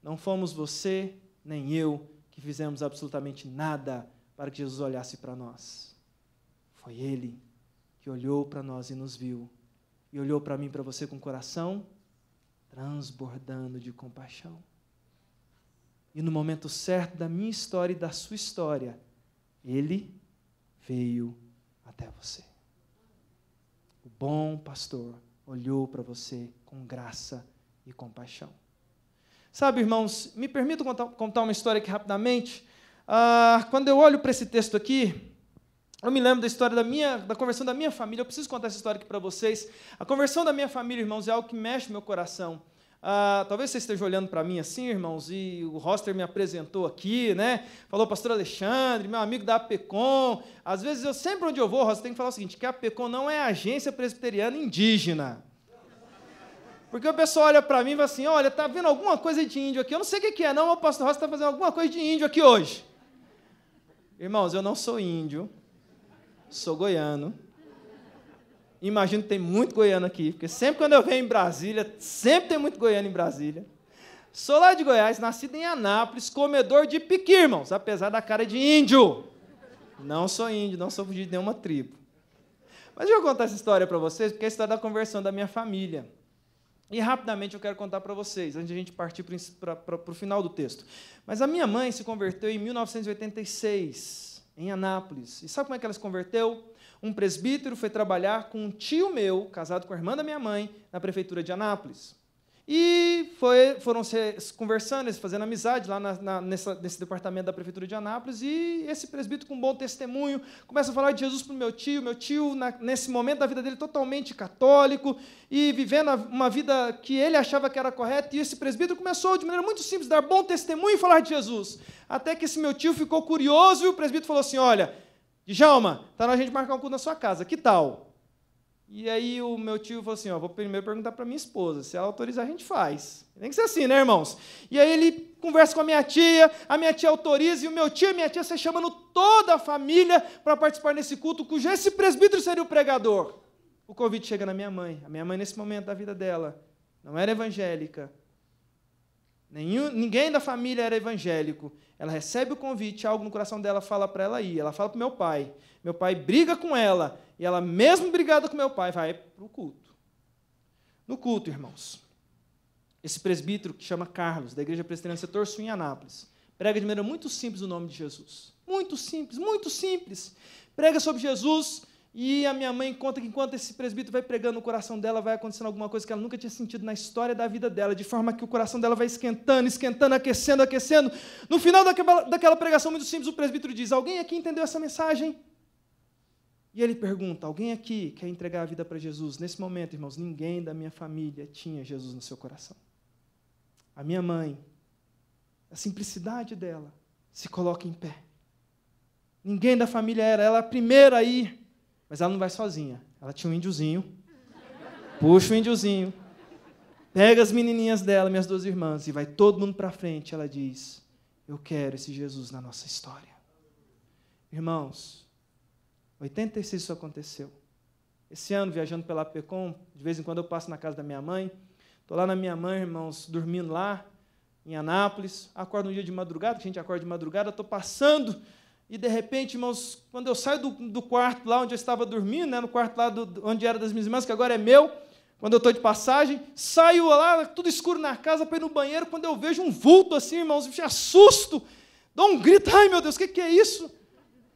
Não fomos você nem eu que fizemos absolutamente nada para que Jesus olhasse para nós. Foi Ele que olhou para nós e nos viu. E olhou para mim e para você com o coração transbordando de compaixão. E no momento certo da minha história e da sua história, Ele veio até você. O bom pastor olhou para você com graça e compaixão. Sabe, irmãos, me permito contar uma história aqui rapidamente. Quando eu olho para esse texto aqui, eu me lembro da história da conversão da minha família. Eu preciso contar essa história aqui para vocês. A conversão da minha família, irmãos, é algo que mexe no meu coração. Talvez você esteja olhando para mim assim, irmãos, e o Roster me apresentou aqui, né? Falou, pastor Alexandre, meu amigo da APECOM. Às vezes, sempre onde eu vou, Roster, tem que falar o seguinte, que a APECOM não é a Agência Presbiteriana Indígena. Porque o pessoal olha para mim e fala assim, olha, tá vendo alguma coisa de índio aqui? Eu não sei o que é, não, mas o pastor Roster está fazendo alguma coisa de índio aqui hoje. Irmãos, eu não sou índio, sou goiano. Imagino que tem muito goiano aqui, porque sempre quando eu venho em Brasília, sempre tem muito goiano em Brasília. Sou lá de Goiás, nascido em Anápolis, comedor de piqui, irmãos, apesar da cara de índio. Não sou índio, não sou fugido de nenhuma tribo. Mas deixa eu contar essa história para vocês, porque é a história da conversão da minha família. E rapidamente eu quero contar para vocês, antes de a gente partir para o final do texto. Mas a minha mãe se converteu em 1986, em Anápolis. E sabe como é que ela se converteu? Um presbítero foi trabalhar com um tio meu, casado com a irmã da minha mãe, na prefeitura de Anápolis. E foram se conversando, fazendo amizade lá nesse departamento da prefeitura de Anápolis, e esse presbítero, com um bom testemunho, começa a falar de Jesus para o meu tio. Meu tio, nesse momento da vida dele, totalmente católico, e vivendo uma vida que ele achava que era correta, e esse presbítero começou, de maneira muito simples, a dar bom testemunho e falar de Jesus. Até que esse meu tio ficou curioso, e o presbítero falou assim, olha, Djalma, está na hora de a gente marcar um culto na sua casa, que tal? E aí o meu tio falou assim, vou primeiro perguntar para minha esposa, se ela autorizar a gente faz. Tem que ser assim, né, irmãos? E aí ele conversa com a minha tia autoriza, e o meu tio e minha tia se chamando toda a família para participar desse culto, cujo esse presbítero seria o pregador. O convite chega na minha mãe. A minha mãe, nesse momento da vida dela, não era evangélica. Ninguém da família era evangélico. Ela recebe o convite, algo no coração dela fala para ela ir. Ela fala para o meu pai. Meu pai briga com ela. E ela, mesmo brigada com meu pai, vai para o culto. No culto, irmãos, esse presbítero, que chama Carlos, da Igreja Presbiteriana Setor Sul, em Anápolis, prega de maneira muito simples o nome de Jesus. Muito simples, muito simples. Prega sobre Jesus E a minha mãe conta que enquanto esse presbítero vai pregando no coração dela, vai acontecendo alguma coisa que ela nunca tinha sentido na história da vida dela, de forma que o coração dela vai esquentando, esquentando, aquecendo, aquecendo. No final daquela pregação muito simples, o presbítero diz: alguém aqui entendeu essa mensagem? E ele pergunta: alguém aqui quer entregar a vida para Jesus? Nesse momento, irmãos, ninguém da minha família tinha Jesus no seu coração. A minha mãe, a simplicidade dela, se coloca em pé. Ninguém da família era, ela a primeira a ir. Mas ela não vai sozinha. Ela tinha um índiozinho. Puxa o índiozinho. Pega as menininhas dela, minhas duas irmãs, e vai todo mundo para frente. Ela diz: eu quero esse Jesus na nossa história. Irmãos, 86 isso aconteceu. Esse ano, viajando pela APECOM, de vez em quando eu passo na casa da minha mãe. Estou lá na minha mãe, irmãos, dormindo lá, em Anápolis. Acordo um dia de madrugada, que a gente acorda de madrugada. Estou passando. E, de repente, irmãos, quando eu saio do quarto lá onde eu estava dormindo, né, no quarto lá onde era das minhas irmãs, que agora é meu, quando eu estou de passagem, saio lá, tudo escuro na casa, para ir no banheiro, quando eu vejo um vulto assim, irmãos, me assusto, dou um grito: ai, meu Deus, o que é isso?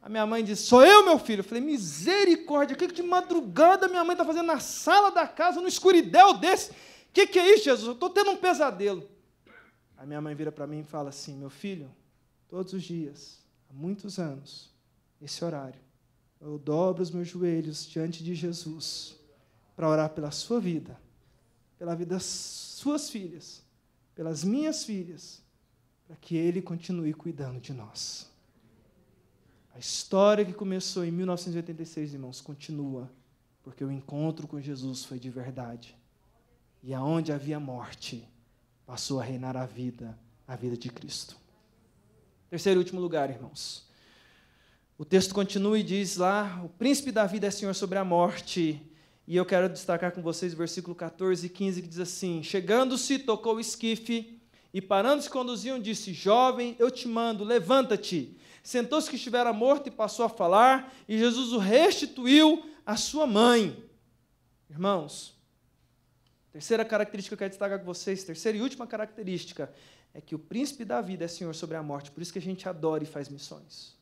A minha mãe diz: sou eu, meu filho. Eu falei: misericórdia, o que de madrugada minha mãe está fazendo na sala da casa, no escuridão desse? O que é isso, Jesus? Eu estou tendo um pesadelo. A minha mãe vira para mim e fala assim: meu filho, todos os dias, há muitos anos, esse horário, eu dobro os meus joelhos diante de Jesus para orar pela sua vida, pela vida das suas filhas, pelas minhas filhas, para que Ele continue cuidando de nós. A história que começou em 1986, irmãos, continua, porque o encontro com Jesus foi de verdade. E aonde havia morte, passou a reinar a vida de Cristo. Terceiro e último lugar, irmãos. O texto continua e diz lá: o príncipe da vida é senhor sobre a morte. E eu quero destacar com vocês o versículo 14 e 15, que diz assim: chegando-se, tocou o esquife, e parando-se conduziam, disse: jovem, eu te mando, levanta-te. Sentou-se que estivera morto e passou a falar, e Jesus o restituiu à sua mãe. Irmãos, terceira característica que eu quero destacar com vocês, terceira e última característica, é que o príncipe da vida é senhor sobre a morte. Por isso que a gente adora e faz missões.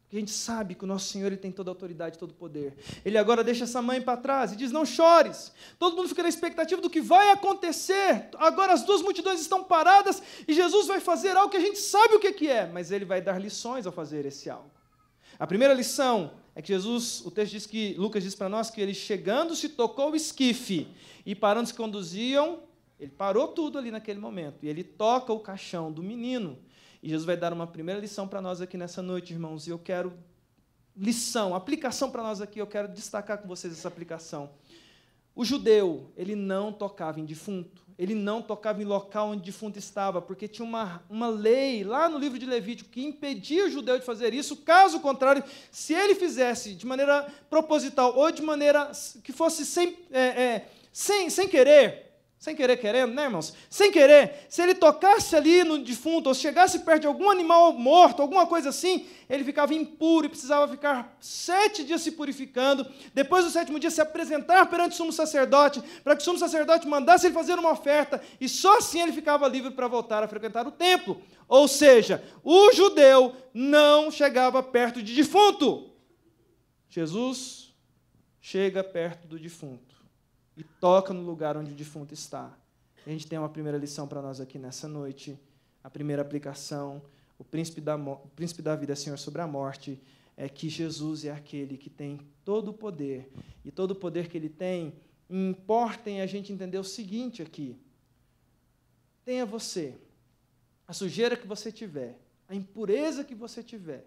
Porque a gente sabe que o nosso Senhor, Ele tem toda a autoridade, todo o poder. Ele agora deixa essa mãe para trás e diz: não chores. Todo mundo fica na expectativa do que vai acontecer. Agora as duas multidões estão paradas e Jesus vai fazer algo que a gente sabe o que é, mas Ele vai dar lições ao fazer esse algo. A primeira lição é que Jesus, o texto diz que, Lucas diz para nós que Ele, chegando-se, tocou o esquife, e parando se conduziam. Ele parou tudo ali naquele momento, e Ele toca o caixão do menino. E Jesus vai dar uma primeira lição para nós aqui nessa noite, irmãos, e eu quero aplicação para nós aqui, eu quero destacar com vocês essa aplicação. O judeu, ele não tocava em defunto, ele não tocava em local onde o defunto estava, porque tinha uma lei lá no livro de Levítico que impedia o judeu de fazer isso. Caso contrário, se ele fizesse de maneira proposital ou de maneira que fosse sem querer, querendo, né, irmãos? Sem querer, se ele tocasse ali no defunto, ou chegasse perto de algum animal morto, alguma coisa assim, ele ficava impuro e precisava ficar 7 dias se purificando, depois do 7º dia se apresentar perante o sumo sacerdote, para que o sumo sacerdote mandasse ele fazer uma oferta, e só assim ele ficava livre para voltar a frequentar o templo. Ou seja, o judeu não chegava perto de defunto. Jesus chega perto do defunto e toca no lugar onde o defunto está. A gente tem uma primeira lição para nós aqui nessa noite. A primeira aplicação: o príncipe da vida é senhor sobre a morte, é que Jesus é aquele que tem todo o poder. E todo o poder que Ele tem, importa em a gente entender o seguinte aqui: tenha você a sujeira que você tiver, a impureza que você tiver,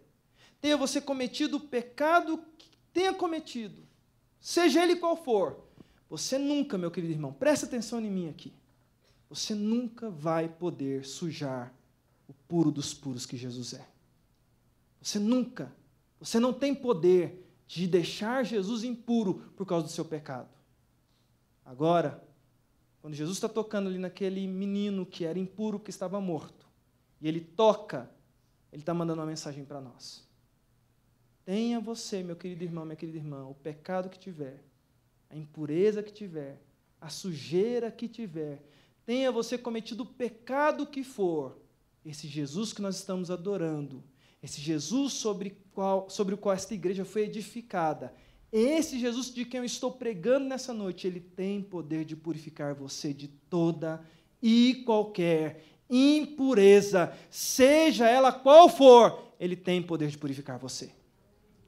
tenha você cometido o pecado que tenha cometido, seja ele qual for, você nunca, meu querido irmão, presta atenção em mim aqui, você nunca vai poder sujar o puro dos puros que Jesus é. Você não tem poder de deixar Jesus impuro por causa do seu pecado. Agora, quando Jesus está tocando ali naquele menino que era impuro, que estava morto, e Ele toca, Ele está mandando uma mensagem para nós. Tenha você, meu querido irmão, minha querida irmã, o pecado que tiver, a impureza que tiver, a sujeira que tiver, tenha você cometido o pecado que for, esse Jesus que nós estamos adorando, esse Jesus sobre o qual esta igreja foi edificada, Esse Jesus de quem eu estou pregando nessa noite, ele tem poder de purificar você de toda e qualquer impureza, seja ela qual for, ele tem poder de purificar você.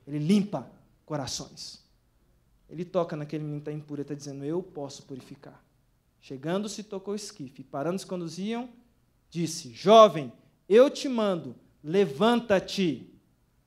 Ele limpa corações. Ele toca naquele menino que está impuro e está dizendo, eu posso purificar. Chegando-se, tocou o esquife, parando-se quando os iam, disse, jovem, eu te mando, levanta-te.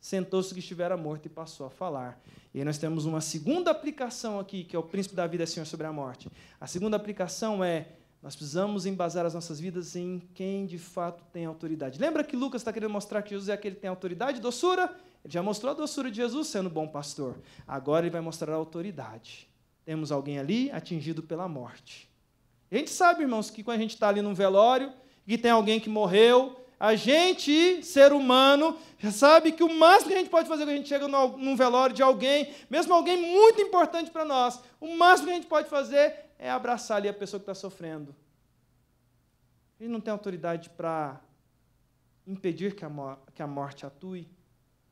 Sentou-se que estivera morto e passou a falar. E aí nós temos uma segunda aplicação aqui, que é o príncipe da vida, Senhor, sobre a morte. A segunda aplicação é, nós precisamos embasar as nossas vidas em quem de fato tem autoridade. Lembra que Lucas está querendo mostrar que Jesus é aquele que tem autoridade e doçura? Ele já mostrou a doçura de Jesus sendo bom pastor. Agora ele vai mostrar a autoridade. Temos alguém ali atingido pela morte. A gente sabe, irmãos, que quando a gente está ali num velório, e tem alguém que morreu, a gente, ser humano, já sabe que o máximo que a gente pode fazer quando a gente chega num velório de alguém, mesmo alguém muito importante para nós, o máximo que a gente pode fazer é abraçar ali a pessoa que está sofrendo. A gente não tem autoridade para impedir que a morte atue.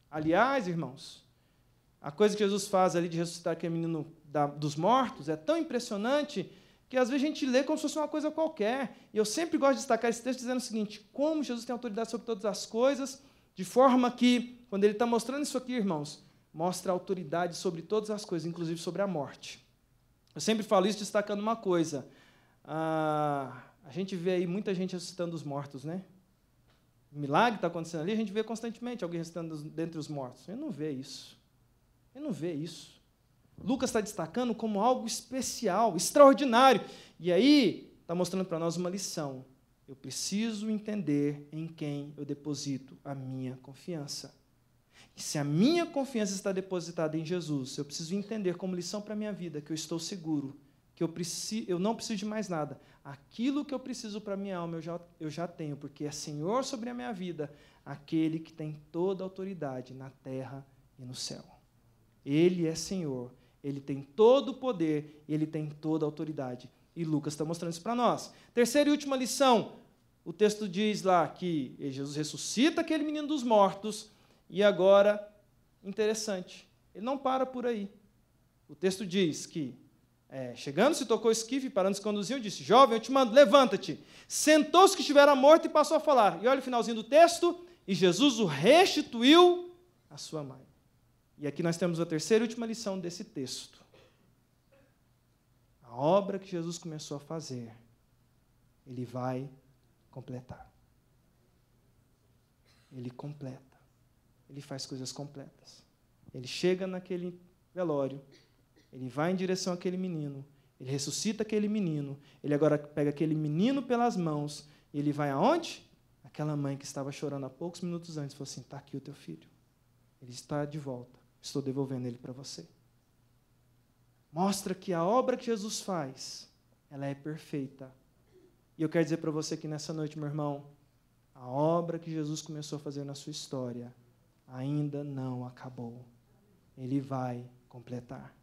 Aliás, irmãos, a coisa que Jesus faz ali de ressuscitar aquele menino dos mortos é tão impressionante que às vezes a gente lê como se fosse uma coisa qualquer. E eu sempre gosto de destacar esse texto dizendo o seguinte, como Jesus tem autoridade sobre todas as coisas, de forma que, quando ele está mostrando isso aqui, irmãos, mostra autoridade sobre todas as coisas, inclusive sobre a morte. Eu sempre falo isso destacando uma coisa. A gente vê aí muita gente ressuscitando os mortos, né? O milagre está acontecendo ali, a gente vê constantemente alguém ressuscitando dentre os mortos. Ele não vê isso. Ele não vê isso. Lucas está destacando como algo especial, extraordinário. E aí, está mostrando para nós uma lição. Eu preciso entender em quem eu deposito a minha confiança. E se a minha confiança está depositada em Jesus, eu preciso entender como lição para a minha vida, que eu estou seguro, que eu não preciso de mais nada. Aquilo que eu preciso para a minha alma, eu já tenho, porque é Senhor sobre a minha vida, aquele que tem toda a autoridade na terra e no céu. Ele é Senhor. Ele tem todo o poder e ele tem toda a autoridade. E Lucas está mostrando isso para nós. Terceira e última lição. O texto diz lá que Jesus ressuscita aquele menino dos mortos e agora, interessante, ele não para por aí. O texto diz que, chegando-se, tocou o esquife, parando-se, conduziu, disse, jovem, eu te mando, levanta-te. Sentou-se que estivera morto e passou a falar. E olha o finalzinho do texto, e Jesus o restituiu à sua mãe. E aqui nós temos a terceira e última lição desse texto. A obra que Jesus começou a fazer, ele vai completar. Ele completa. Ele faz coisas completas. Ele chega naquele velório, ele vai em direção àquele menino, ele ressuscita aquele menino, ele agora pega aquele menino pelas mãos, e ele vai aonde? Aquela mãe que estava chorando há poucos minutos antes, falou assim, está aqui o teu filho. Ele está de volta. Estou devolvendo ele para você. Mostra que a obra que Jesus faz, ela é perfeita. E eu quero dizer para você que nessa noite, meu irmão, a obra que Jesus começou a fazer na sua história ainda não acabou. Ele vai completar.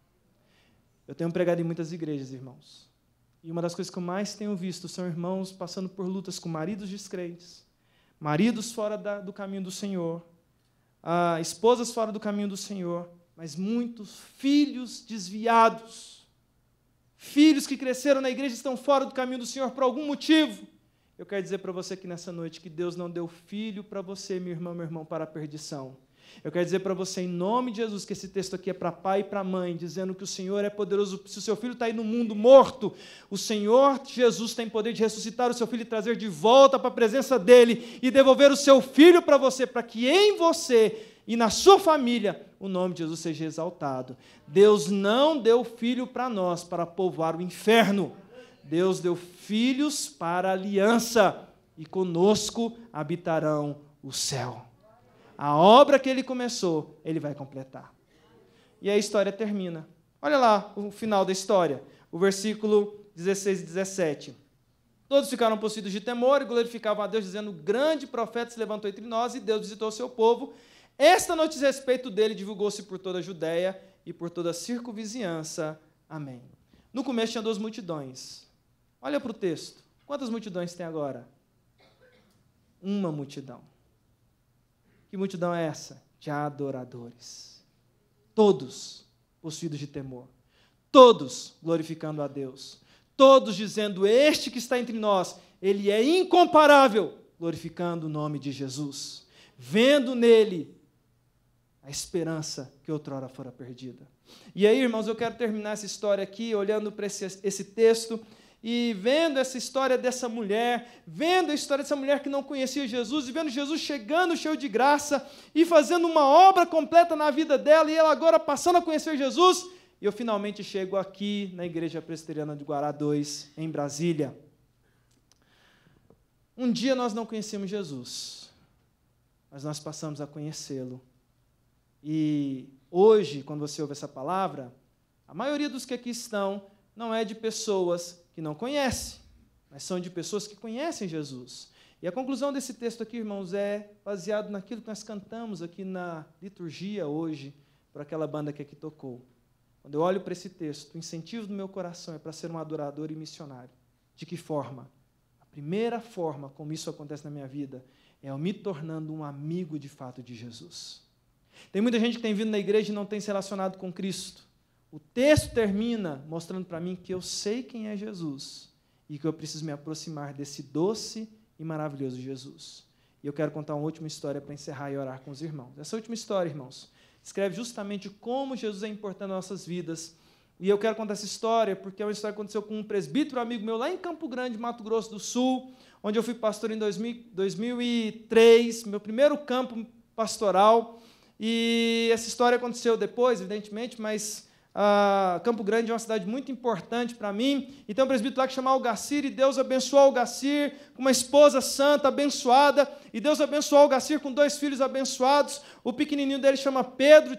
Eu tenho pregado em muitas igrejas, irmãos. E uma das coisas que eu mais tenho visto são irmãos passando por lutas com maridos descrentes, maridos fora do caminho do Senhor, esposas fora do caminho do Senhor, mas muitos filhos desviados, filhos que cresceram na igreja e estão fora do caminho do Senhor por algum motivo. Eu quero dizer para você aqui nessa noite que Deus não deu filho para você, meu irmão, para a perdição. Eu quero dizer para você, em nome de Jesus, que esse texto aqui é para pai e para mãe, dizendo que o Senhor é poderoso. Se o seu filho está aí no mundo morto, o Senhor Jesus tem poder de ressuscitar o seu filho e trazer de volta para a presença dele e devolver o seu filho para você, para que em você e na sua família o nome de Jesus seja exaltado. Deus não deu filho para nós, para povoar o inferno. Deus deu filhos para a aliança e conosco habitarão o céu. A obra que ele começou, ele vai completar. E a história termina. Olha lá o final da história, o versículo 16 e 17. Todos ficaram possuídos de temor e glorificavam a Deus, dizendo, o grande profeta se levantou entre nós e Deus visitou o seu povo. Esta notícia a respeito dele divulgou-se por toda a Judéia e por toda a circunvizinhança. Amém. No começo tinha 2 multidões. Olha para o texto. Quantas multidões tem agora? Uma multidão. Que multidão é essa? De adoradores. Todos possuídos de temor. Todos glorificando a Deus. Todos dizendo, este que está entre nós, ele é incomparável, glorificando o nome de Jesus. Vendo nele a esperança que outrora fora perdida. E aí, irmãos, eu quero terminar essa história aqui, olhando para esse texto, e vendo essa história dessa mulher, vendo a história dessa mulher que não conhecia Jesus, e vendo Jesus chegando cheio de graça, e fazendo uma obra completa na vida dela, e ela agora passando a conhecer Jesus, e eu finalmente chego aqui na Igreja Presbiteriana de Guará 2, em Brasília. Um dia nós não conhecemos Jesus, mas nós passamos a conhecê-lo. E hoje, quando você ouve essa palavra, a maioria dos que aqui estão não é de pessoas que não conhecem, mas são de pessoas que conhecem Jesus. E a conclusão desse texto aqui, irmãos, é baseado naquilo que nós cantamos aqui na liturgia hoje, por aquela banda que aqui tocou. Quando eu olho para esse texto, o incentivo do meu coração é para ser um adorador e missionário. De que forma? A primeira forma como isso acontece na minha vida é eu me tornando um amigo de fato de Jesus. Tem muita gente que tem vindo na igreja e não tem se relacionado com Cristo. O texto termina mostrando para mim que eu sei quem é Jesus e que eu preciso me aproximar desse doce e maravilhoso Jesus. E eu quero contar uma última história para encerrar e orar com os irmãos. Essa última história, irmãos, descreve justamente como Jesus é importante nas nossas vidas. E eu quero contar essa história porque é uma história que aconteceu com um presbítero amigo meu lá em Campo Grande, Mato Grosso do Sul, onde eu fui pastor em 2003, meu primeiro campo pastoral. E essa história aconteceu depois, evidentemente, mas Campo Grande é uma cidade muito importante para mim. E tem um presbítero lá que chama Algacir, e Deus abençoou Algacir com uma esposa santa, abençoada, e Deus abençoou Algacir com 2 filhos abençoados. O pequenininho dele chama Pedro,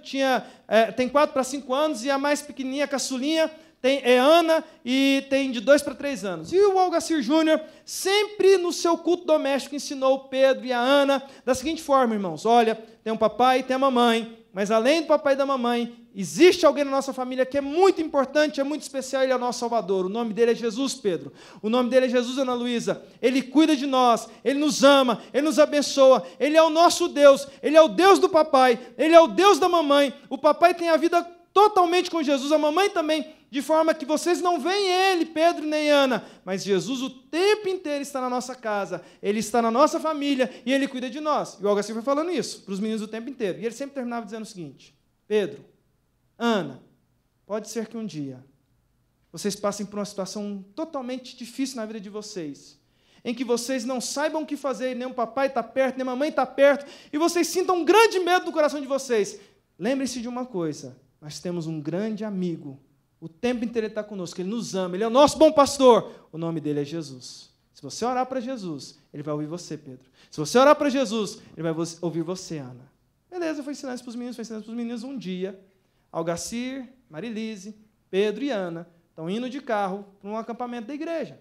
tem 4 para 5 anos, e a mais pequenininha, a caçulinha, é Ana, e tem de 2 para 3 anos. E o Algacir Júnior, sempre no seu culto doméstico, ensinou o Pedro e a Ana da seguinte forma, irmãos: olha, tem um papai e tem a mamãe, mas além do papai e da mamãe, existe alguém na nossa família que é muito importante, é muito especial, ele é o nosso Salvador. O nome dele é Jesus, Pedro. O nome dele é Jesus, Ana Luísa. Ele cuida de nós, ele nos ama, ele nos abençoa, ele é o nosso Deus, ele é o Deus do papai, ele é o Deus da mamãe. O papai tem a vida totalmente com Jesus, a mamãe também, de forma que vocês não veem ele, Pedro nem Ana, mas Jesus o tempo inteiro está na nossa casa, ele está na nossa família e ele cuida de nós. E o Algacir foi falando isso para os meninos o tempo inteiro. E ele sempre terminava dizendo o seguinte: Pedro, Ana, pode ser que um dia vocês passem por uma situação totalmente difícil na vida de vocês, em que vocês não saibam o que fazer, nem o papai está perto, nem a mamãe está perto, e vocês sintam um grande medo no coração de vocês. Lembrem-se de uma coisa: nós temos um grande amigo. O tempo inteiro ele está conosco, ele nos ama, ele é o nosso bom pastor. O nome dele é Jesus. Se você orar para Jesus, ele vai ouvir você, Pedro. Se você orar para Jesus, ele vai ouvir você, Ana. Beleza, foi ensinando isso para os meninos, foi ensinando para os meninos. Um dia, Algacir, Marilise, Pedro e Ana estão indo de carro para um acampamento da igreja.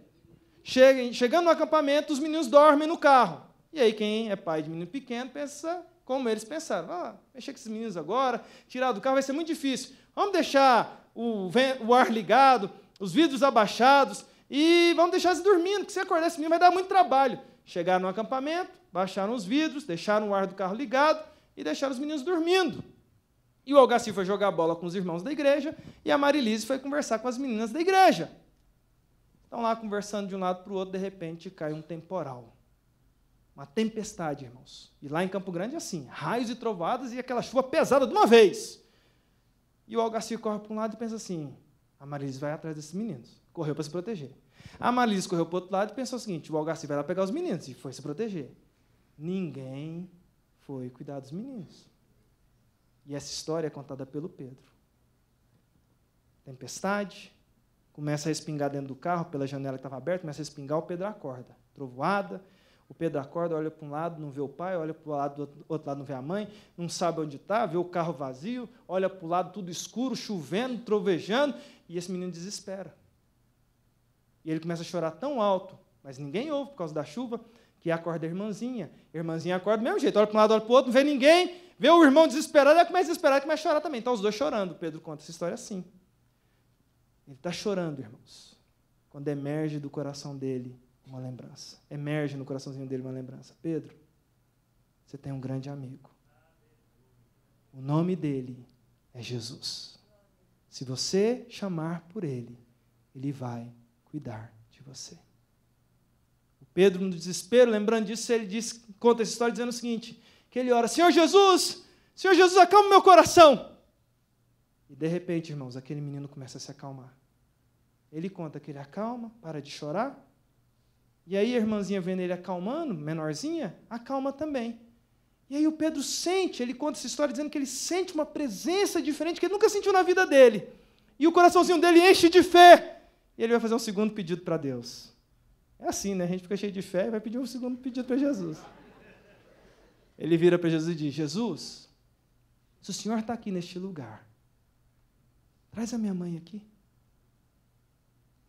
Chegando no acampamento, os meninos dormem no carro. E aí quem é pai de menino pequeno pensa como eles pensaram: mexer com esses meninos agora, tirar do carro vai ser muito difícil. Vamos deixar o ar ligado, os vidros abaixados, e vamos deixar eles dormindo, porque se acordar esse menino vai dar muito trabalho. Chegaram no acampamento, baixaram os vidros, deixaram o ar do carro ligado e deixaram os meninos dormindo. E o Algacir foi jogar bola com os irmãos da igreja e a Marilise foi conversar com as meninas da igreja. Estão lá conversando de um lado para o outro, de repente cai um temporal. Uma tempestade, irmãos. E lá em Campo Grande é assim, raios e trovadas e aquela chuva pesada de uma vez. E o Algacir corre para um lado e pensa assim: a Marilise vai atrás desses meninos. Correu para se proteger. A Marilise correu para o outro lado e pensou o seguinte: o Algacir vai lá pegar os meninos. E foi se proteger. Ninguém foi cuidar dos meninos. E essa história é contada pelo Pedro. Tempestade, começa a respingar dentro do carro, pela janela que estava aberta, começa a respingar, o Pedro acorda. Trovoada. O Pedro acorda, olha para um lado, não vê o pai, olha para o lado, do outro lado, não vê a mãe, não sabe onde está, vê o carro vazio, olha para o lado, tudo escuro, chovendo, trovejando, e esse menino desespera. E ele começa a chorar tão alto, mas ninguém ouve por causa da chuva, que acorda a irmãzinha. A irmãzinha acorda do mesmo jeito, olha para um lado, olha para o outro, não vê ninguém, vê o irmão desesperado, ela começa a desesperar e começa a chorar também. Então, os dois chorando. Pedro conta essa história assim. Ele está chorando, irmãos, quando emerge do coração dele uma lembrança. Emerge no coraçãozinho dele uma lembrança. Pedro, você tem um grande amigo. O nome dele é Jesus. Se você chamar por Ele, Ele vai cuidar de você. O Pedro, no desespero, lembrando disso, ele conta essa história dizendo o seguinte, que ele ora, Senhor Jesus, acalma meu coração. E de repente, irmãos, aquele menino começa a se acalmar. Ele conta que ele acalma, para de chorar. E aí a irmãzinha vendo ele acalmando, menorzinha, acalma também. E aí o Pedro sente, ele conta essa história dizendo que ele sente uma presença diferente que ele nunca sentiu na vida dele. E o coraçãozinho dele enche de fé. E ele vai fazer um segundo pedido para Deus. É assim, né? A gente fica cheio de fé e vai pedir um segundo pedido para Jesus. Ele vira para Jesus e diz, Jesus, se o Senhor está aqui neste lugar, traz a minha mãe aqui.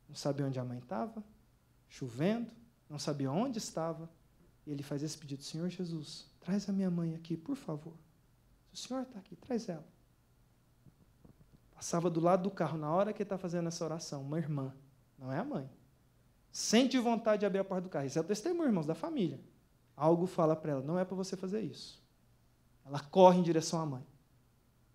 Não sabia onde a mãe estava, chovendo, não sabia onde estava. E ele faz esse pedido, Senhor Jesus, traz a minha mãe aqui, por favor. Se o Senhor está aqui, traz ela. Passava do lado do carro, na hora que ele está fazendo essa oração, uma irmã, não é a mãe. Sente vontade de abrir a porta do carro. Isso é o testemunho, irmãos, da família. Algo fala para ela, não é para você fazer isso. Ela corre em direção à mãe.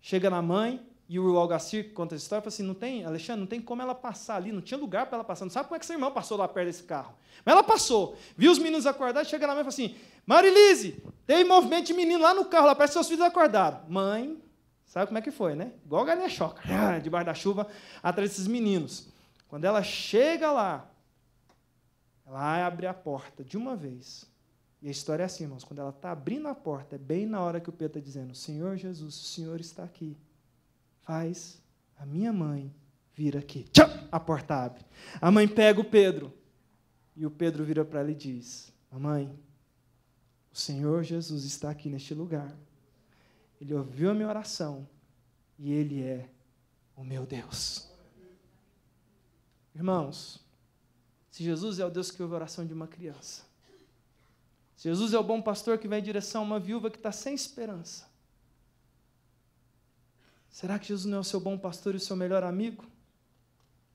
Chega na mãe, e o Algacir, que conta essa história, fala assim, Alexandre, não tem como ela passar ali, não tinha lugar para ela passar. Não sabe como é que seu irmão passou lá perto desse carro. Mas ela passou, viu os meninos acordados, chega na mãe e fala assim, Marilise, tem movimento de menino lá no carro, lá parece que seus filhos acordaram. Mãe, sabe como é que foi, né? Igual galinha choca, debaixo da chuva, atrás desses meninos. Quando ela chega lá, ela abre a porta de uma vez. E a história é assim, irmãos, quando ela está abrindo a porta, é bem na hora que o Pedro está dizendo, Senhor Jesus, o Senhor está aqui. Faz a minha mãe vir aqui. Tchau! A porta abre. A mãe pega o Pedro. E o Pedro vira para ela e diz, mamãe, o Senhor Jesus está aqui neste lugar. Ele ouviu a minha oração e Ele é o meu Deus. Irmãos, se Jesus é o Deus que ouve a oração de uma criança, se Jesus é o bom pastor que vai em direção a uma viúva que está sem esperança, será que Jesus não é o seu bom pastor e o seu melhor amigo?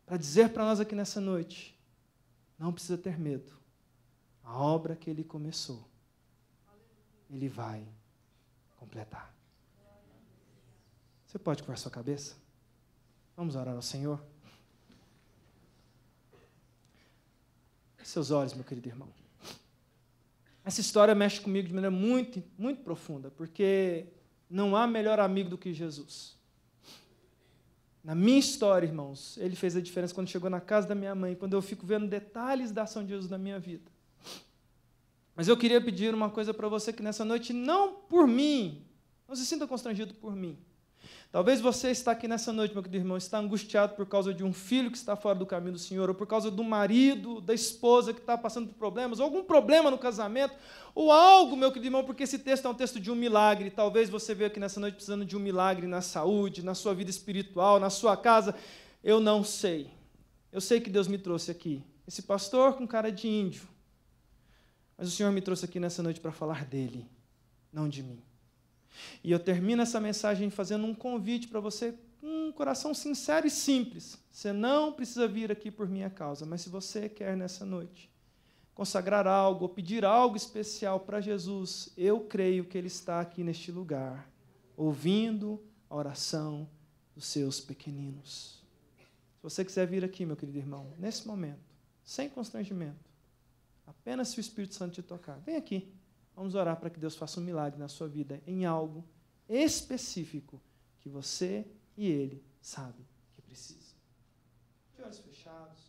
Para dizer para nós aqui nessa noite, não precisa ter medo. A obra que Ele começou, Ele vai completar. Você pode curvar sua cabeça? Vamos orar ao Senhor? Seus olhos, meu querido irmão. Essa história mexe comigo de maneira muito, muito profunda, porque não há melhor amigo do que Jesus. Na minha história, irmãos, Ele fez a diferença quando chegou na casa da minha mãe, quando eu fico vendo detalhes da ação de Jesus na minha vida. Mas eu queria pedir uma coisa para você que nessa noite, não por mim, não se sinta constrangido por mim. Talvez você está aqui nessa noite, meu querido irmão, está angustiado por causa de um filho que está fora do caminho do Senhor, ou por causa do marido, da esposa que está passando por problemas, ou algum problema no casamento, ou algo, meu querido irmão, porque esse texto é um texto de um milagre. Talvez você veja aqui nessa noite precisando de um milagre na saúde, na sua vida espiritual, na sua casa. Eu não sei. Eu sei que Deus me trouxe aqui. Esse pastor com cara de índio. Mas o Senhor me trouxe aqui nessa noite para falar dele, não de mim. E eu termino essa mensagem fazendo um convite para você, com um coração sincero e simples. Você não precisa vir aqui por minha causa, mas se você quer nessa noite consagrar algo, ou pedir algo especial para Jesus, eu creio que Ele está aqui neste lugar, ouvindo a oração dos seus pequeninos. Se você quiser vir aqui, meu querido irmão, nesse momento, sem constrangimento, apenas se o Espírito Santo te tocar, vem aqui. Vamos orar para que Deus faça um milagre na sua vida, em algo específico que você e Ele sabem que precisa. De olhos fechados.